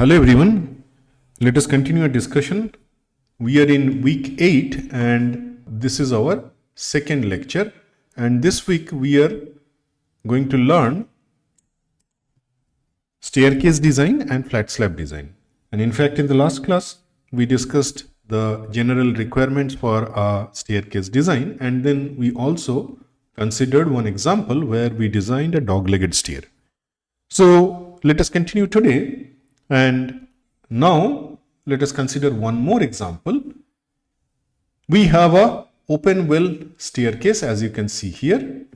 Hello everyone, let us continue our discussion. We are in week 8 and this is our second lecture, and this week we are going to learn staircase design and flat slab design. And in fact, in the last class we discussed the general requirements for a staircase design, and then we also considered one example where we designed a dog-legged stair. So let us continue today. And now let us consider one more example. We have a open well staircase, as you can see here,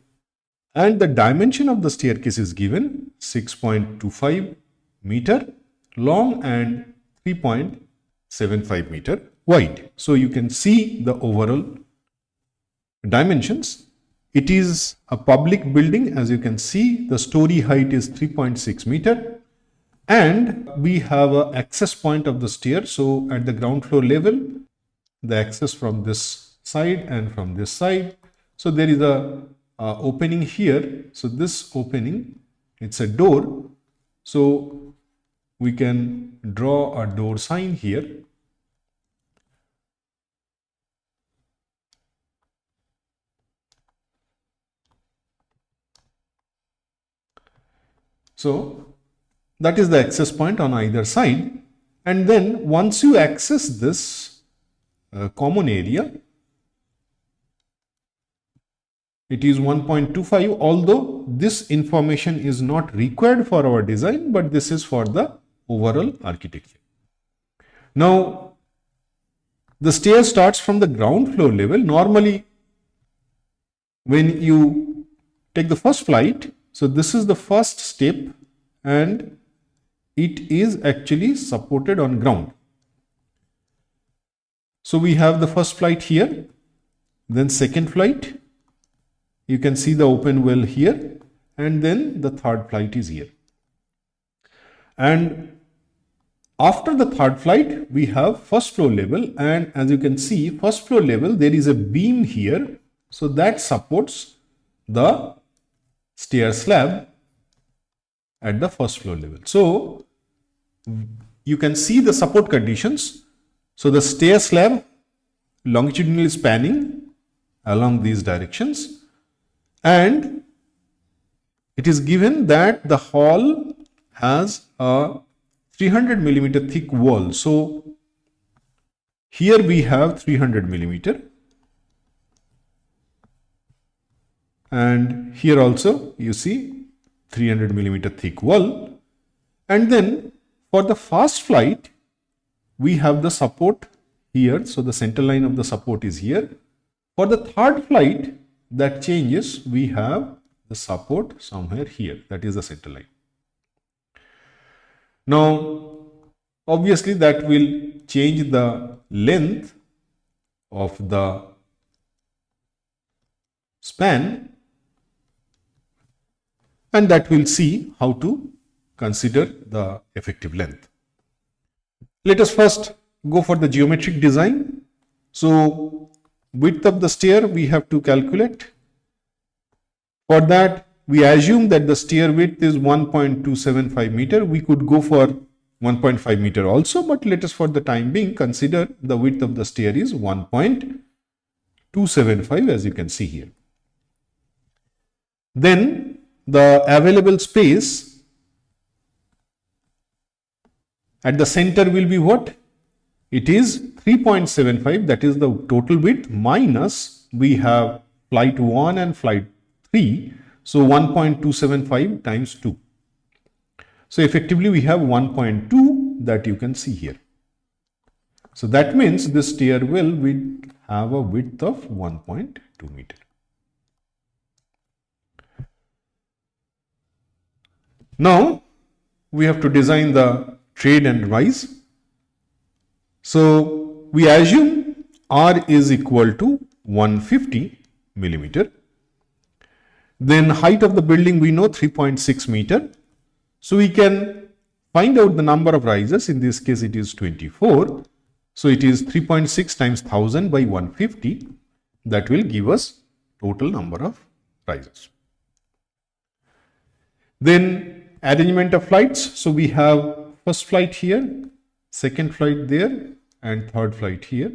and the dimension of the staircase is given 6.25 meter long and 3.75 meter wide. So you can see the overall dimensions. It is a public building. As you can see, the story height is 3.6 meter. And we have an access point of the stair. So at the ground floor level, the access from this side and from this side. So there is a opening here. So this opening, it's a door. So we can draw a door sign here. So that is the access point on either side. And then once you access this common area, it is 1.25, although this information is not required for our design, but this is for the overall architecture. Now, the stair starts from the ground floor level. Normally, when you take the first flight, so this is the first step and it is actually supported on ground. So we have the first flight here, then second flight, you can see the open well here, and then the third flight is here. And after the third flight, we have first floor level, and as you can see, first floor level, there is a beam here, so that supports the stair slab at the first floor level. So you can see the support conditions. So the stair slab longitudinally spanning along these directions, and it is given that the hall has a 300 millimeter thick wall. So here we have 300 millimeter, and here also you see 300 millimeter thick wall. And then for the first flight, we have the support here. So the center line of the support is here. For the third flight, that changes. We have the support somewhere here. That is the center line. Now, obviously that will change the length of the span, and that we'll see how to consider the effective length. Let us first go for the geometric design. So width of the stair we have to calculate. For that, we assume that the stair width is 1.275 meter. We could go for 1.5 meter also, but let us for the time being consider the width of the stair is 1.275, as you can see here. Then the available space at the center will be what? It is 3.75, that is the total width, minus we have flight 1 and flight 3. So 1.275 times 2. So effectively we have 1.2 that you can see here. So that means this stair will have a width of 1.2 meter. Now we have to design the trade and rise. So we assume R is equal to 150 millimeter. Then height of the building we know 3.6 meter. So we can find out the number of rises. In this case it is 24. So it is 3.6 times 1000 by 150. That will give us total number of rises. Then arrangement of flights. So we have first flight here, second flight there, and third flight here.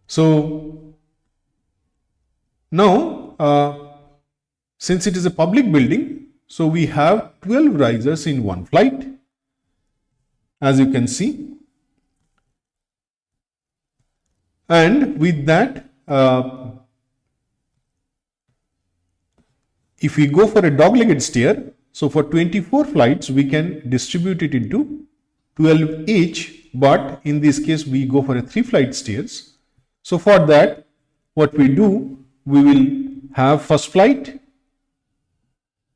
So now, since it is a public building, so we have 12 risers in one flight, as you can see. And with that, if we go for a dog-legged stair, so for 24 flights, we can distribute it into 12 each, but in this case, we go for a 3-flight stairs. So for that, what we do, we will have first flight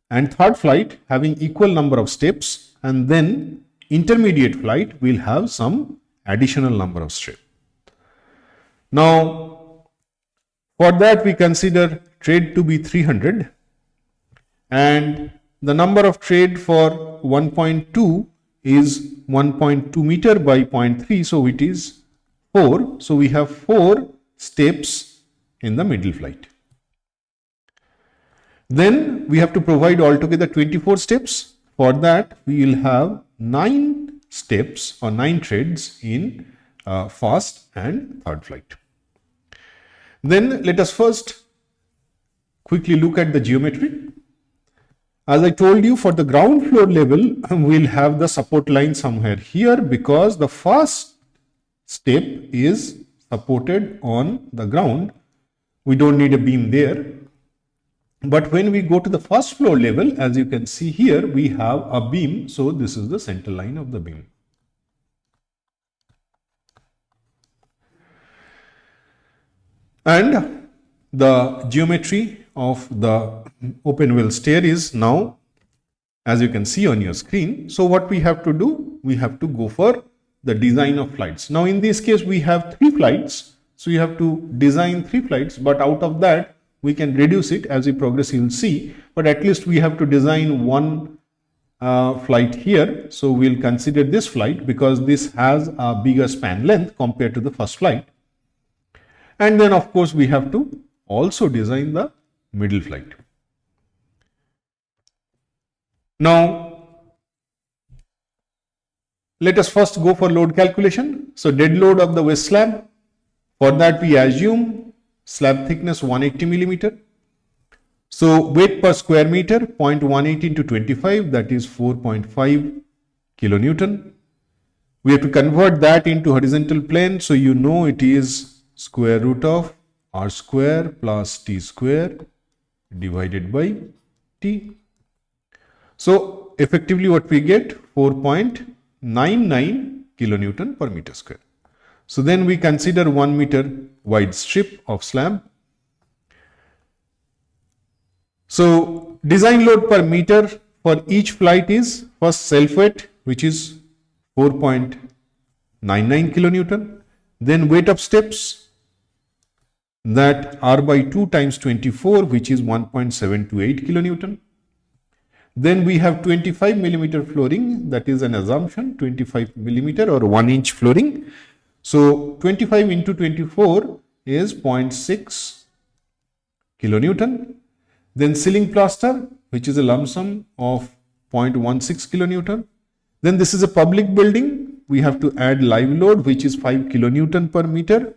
and third flight having equal number of steps, and then intermediate flight will have some additional number of steps. Now, for that we consider trade to be 300, and the number of trade for 1.2 is 1.2 meter by 0.3, so it is 4. So we have 4 steps in the middle flight. Then we have to provide altogether 24 steps. For that, we will have 9 steps or 9 treads in first and third flight. Then let us first quickly look at the geometry. As I told you, for the ground floor level, we will have the support line somewhere here, because the first step is supported on the ground. We don't need a beam there. But when we go to the first floor level, as you can see here, we have a beam. So this is the center line of the beam. And the geometry of the open well stair is now, as you can see on your screen. So what we have to do, we have to go for the design of flights. Now in this case, we have 3 flights. So you have to design 3 flights, but out of that, we can reduce it as we progress, you will see. But at least we have to design 1 flight here. So we'll consider this flight because this has a bigger span length compared to the first flight. And then of course, we have to also design the middle flight. Now, let us first go for load calculation. So dead load of the west slab. For that, we assume slab thickness 180 millimeter. So weight per square meter 0.18 into 25, that is 4.5 kilonewton. We have to convert that into horizontal plane. So you know it is square root of r square plus t square divided by t. So effectively what we get, 4.99 kilonewton per meter square. So then we consider 1 meter wide strip of slab. So design load per meter for each flight is first self weight, which is 4.99 kilonewton. Then weight of steps, that r by 2 times 24, which is 1.728 kilonewton. Then we have 25 millimeter flooring, that is an assumption, 25 millimeter or 1 inch flooring. So 25 into 24 is 0.6 kilonewton. Then ceiling plaster, which is a lump sum of 0.16 kilonewton. Then this is a public building. We have to add live load, which is 5 kilonewton per meter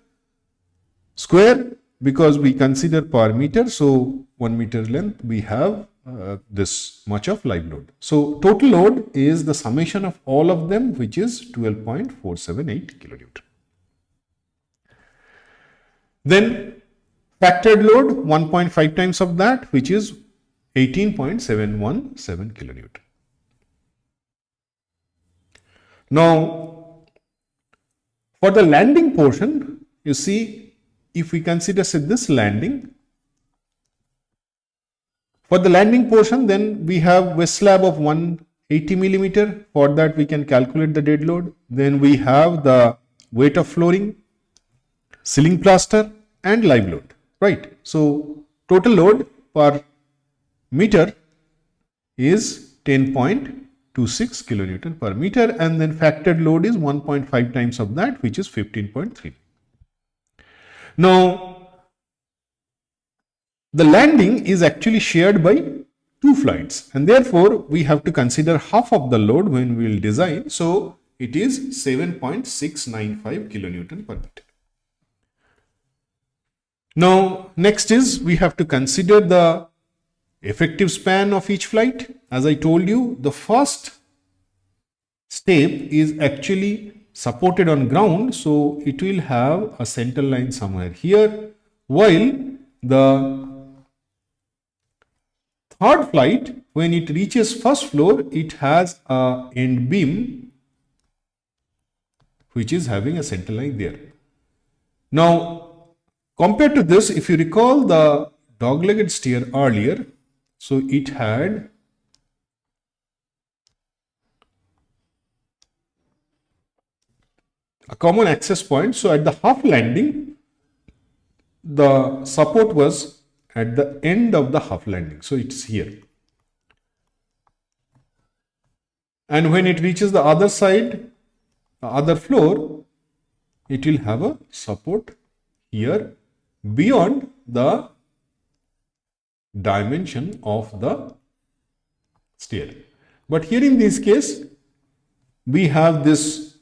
square, because we consider per meter. So 1 meter length, we have this much of live load. So total load is the summation of all of them, which is 12.478 kilonewton. Then factored load 1.5 times of that, which is 18.717 kilonewton. Now, for the landing portion, you see, if we consider say this landing, for the landing portion, then we have west slab of 180 millimeter. For that, we can calculate the dead load. Then we have the weight of flooring, ceiling plaster, and live load. Right. So total load per meter is 10.26 kilonewton per meter, and then factored load is 1.5 times of that, which is 15.3. Now, the landing is actually shared by 2 flights, and therefore we have to consider half of the load when we will design. So it is 7.695 kilonewton per meter. Now next is we have to consider the effective span of each flight. As I told you, the first step is actually supported on ground, so it will have a center line somewhere here, while the third flight, when it reaches first floor, it has a end beam which is having a center line there. Now compared to this, if you recall the dog-legged stair earlier, so it had a common access point. So at the half landing, the support was at the end of the half landing. So it's here. And when it reaches the other side, the other floor, it will have a support here beyond the dimension of the stair. But here in this case, we have this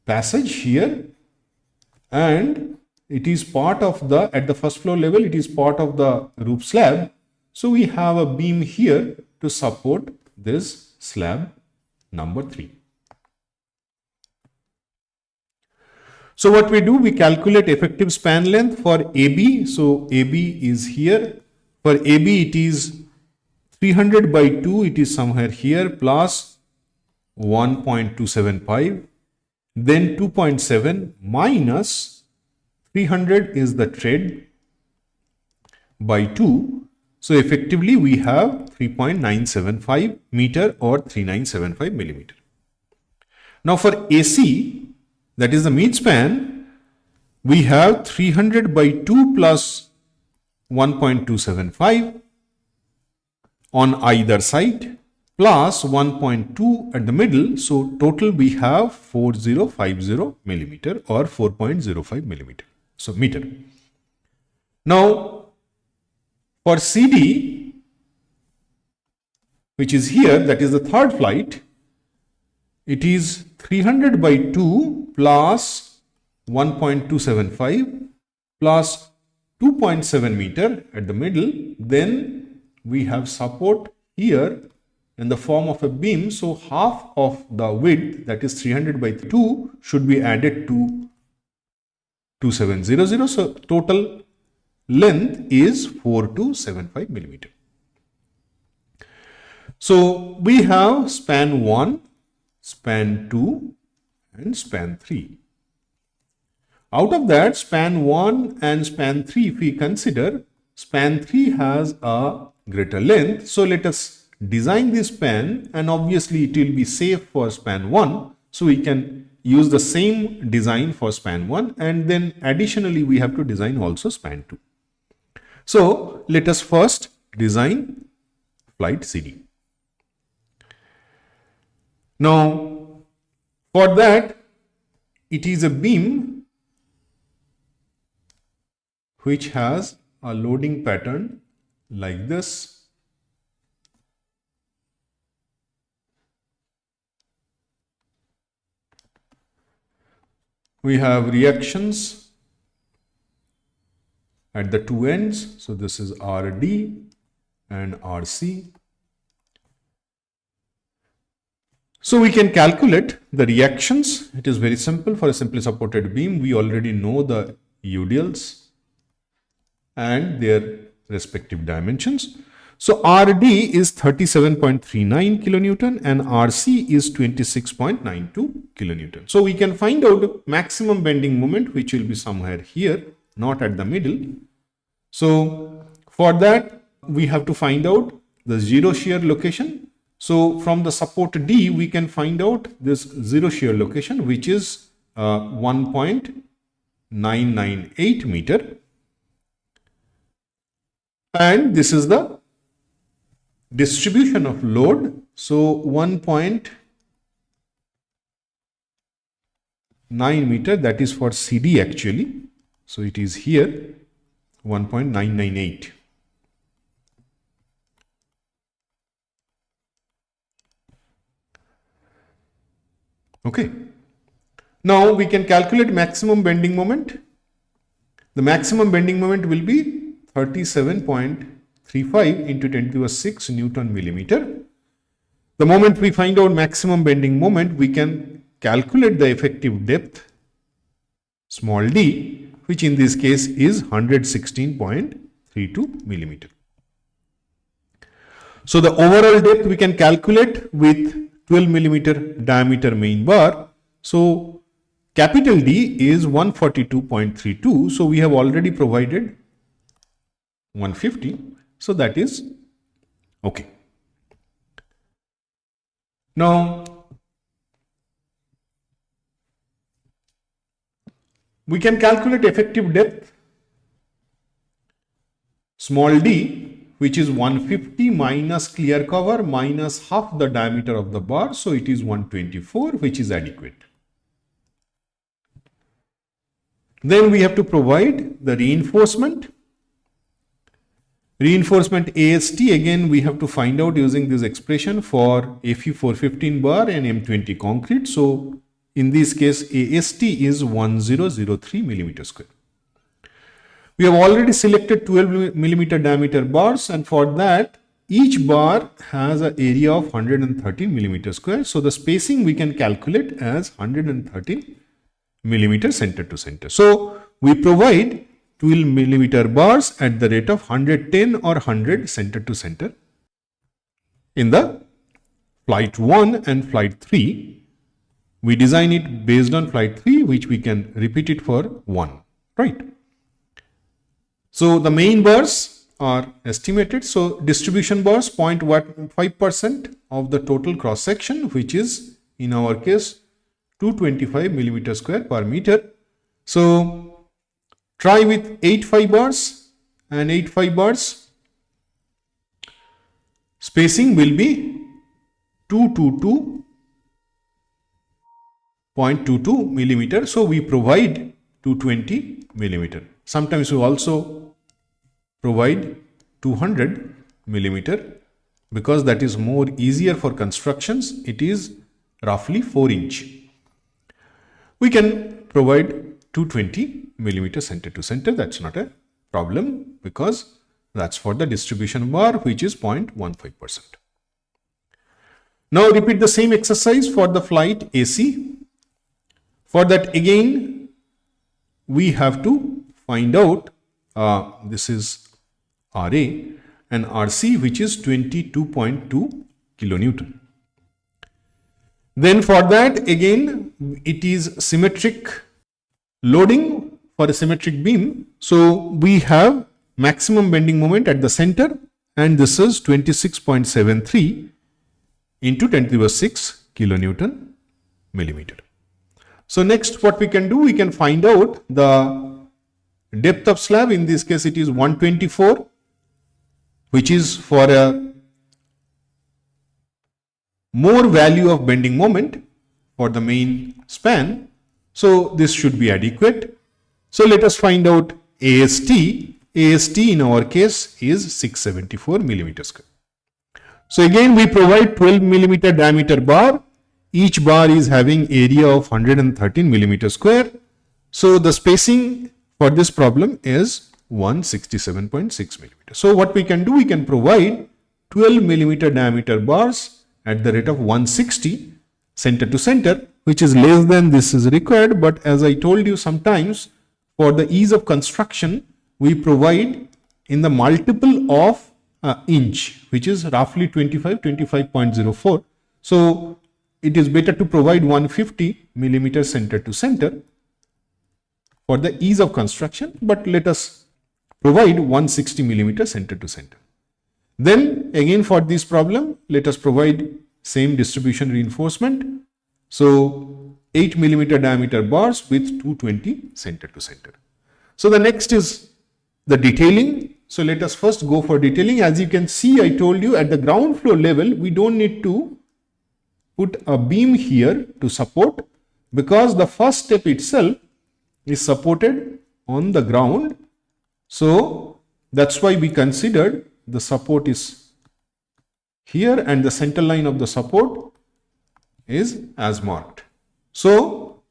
passage here, and it is part of the, at the first floor level, it is part of the roof slab. So we have a beam here to support this slab number 3. So what we do, we calculate effective span length for AB. So AB is here. For AB, it is 300 by 2, it is somewhere here, plus 1.275. Then 2.7 minus 300 is the tread by 2. So effectively we have 3.975 meter or 3975 millimeter. Now for AC, that is the mid span, we have 300 by 2 plus 1.275 on either side plus 1.2 at the middle. So total we have 4050 millimeter or 4.05 millimeter. So meter. Now for CD, which is here, that is the third flight, it is 300 by 2 plus 1.275 plus 2.7 meter at the middle. Then we have support here in the form of a beam. So half of the width, that is 300 by 2, should be added to 2700. So total length is 4275 millimeter. So we have span 1, span 2 and span 3. Out of that, span 1 and span 3, if we consider, span 3 has a greater length. So let us design this span, and obviously it will be safe for span 1. So we can use the same design for span 1, and then additionally we have to design also span 2. So let us first design flight CD. Now for that, it is a beam which has a loading pattern like this. We have reactions at the two ends. So this is RD and RC. So we can calculate the reactions. It is very simple. For a simply supported beam, we already know the UDLs and their respective dimensions. So RD is 37.39 kilonewton and RC is 26.92 kilonewton. So we can find out maximum bending moment, which will be somewhere here, not at the middle. So for that, we have to find out the zero shear location. So from the support D, we can find out this zero shear location, which is 1.998 meter. And this is the distribution of load. So 1.9 meter, that is for CD actually. So it is here 1.998. Okay. Now we can calculate maximum bending moment. The maximum bending moment will be 37.35 into 10 to the 6 Newton millimeter. The moment we find out maximum bending moment, we can calculate the effective depth, small d, which in this case is 116.32 millimeter. So the overall depth we can calculate with 12 millimeter diameter main bar. So capital D is 142.32. So we have already provided 150. So that is okay. Now we can calculate effective depth, small d, which is 150 minus clear cover minus half the diameter of the bar. So it is 124, which is adequate. Then we have to provide the reinforcement. Reinforcement AST, again we have to find out using this expression for Fe415 bar and M20 concrete. So in this case AST is 1003 millimeter square. We have already selected 12 millimeter diameter bars, and for that each bar has an area of 113 millimeter square. So the spacing we can calculate as 113 millimeter center to center. So we provide 12 millimeter bars at the rate of 110 or 100 center to center in the flight 1 and flight 3. We design it based on flight 3, which we can repeat it for 1, right? So the main bars are estimated. So distribution bars 0.15% of the total cross section, which is in our case 225 millimeter square per meter. So try with 8 fibers and 8 fibers. Spacing will be 222.22 millimeter. So we provide 220 millimeter. Sometimes we also provide 200 millimeter because that is more easier for constructions. It is roughly 4 inch. We can provide 220 millimeter center to center. That's not a problem because that's for the distribution bar, which is 0.15%. Now repeat the same exercise for the flight AC. For that again, we have to find out this is RA and RC, which is 22.2 kilonewton. Then for that again, it is symmetric loading for a symmetric beam. So we have maximum bending moment at the center, and this is 26.73 into 10 to the 6 kilonewton millimeter. So next what we can do, we can find out the depth of slab. In this case it is 124, which is for a more value of bending moment for the main span. So this should be adequate. So let us find out AST. AST in our case is 674 millimeter square. So again we provide 12 millimeter diameter bar. Each bar is having area of 113 millimeter square. So the spacing for this problem is 167.6 millimeter. So what we can do, we can provide 12 millimeter diameter bars at the rate of 160 center to center, which is less than this is required. But as I told you, sometimes for the ease of construction, we provide in the multiple of inch, which is roughly 25.04. So it is better to provide 150 millimeter center to center for the ease of construction, but let us provide 160 millimeter center to center. Then again for this problem, let us provide same distribution reinforcement. So 8 millimeter diameter bars with 220 center to center. So the next is the detailing. So let us first go for detailing. As you can see, I told you at the ground floor level, we don't need to put a beam here to support because the first step itself is supported on the ground. So that's why we considered the support is here and the center line of the support is as marked. So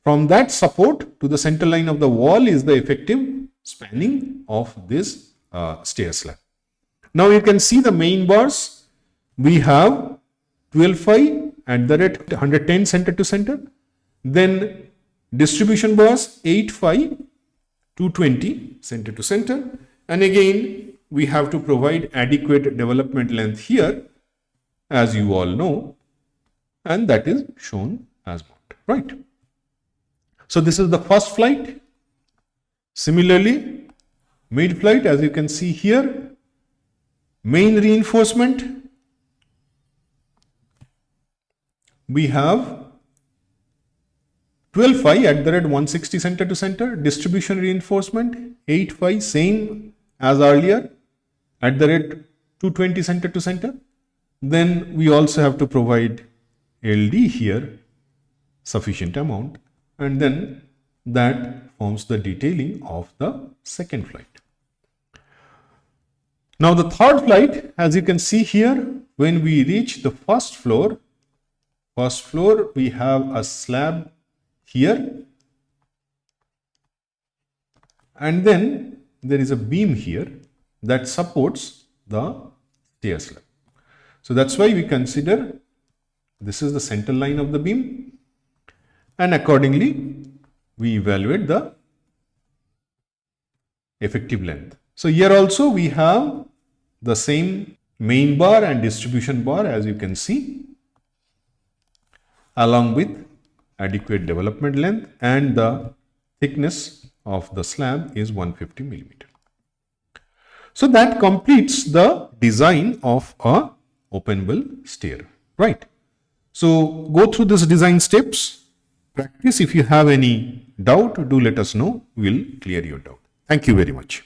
from that support to the center line of the wall is the effective spanning of this stair slab. Now you can see the main bars. We have 12 phi at the rate 110 center to center. Then distribution bars 8 phi 220 center to center. And again, we have to provide adequate development length here, as you all know, and that is shown as marked, right? So this is the first flight. Similarly, mid flight, as you can see here, main reinforcement, we have 12 phi at the rate 160 center to center, distribution reinforcement 8 phi, same as earlier at the rate 220 center to center. Then we also have to provide LD here sufficient amount, and then that forms the detailing of the second flight. Now the third flight, as you can see here, when we reach the first floor we have a slab here, and then there is a beam here that supports the stair slab. So that's why we consider this is the center line of the beam, and accordingly we evaluate the effective length. So here also we have the same main bar and distribution bar, as you can see, along with adequate development length, and the thickness of the slab is 150 millimeter. So that completes the design of a openable stair, right? So go through this design steps, practice. If you have any doubt, do let us know. We'll clear your doubt. Thank you very much.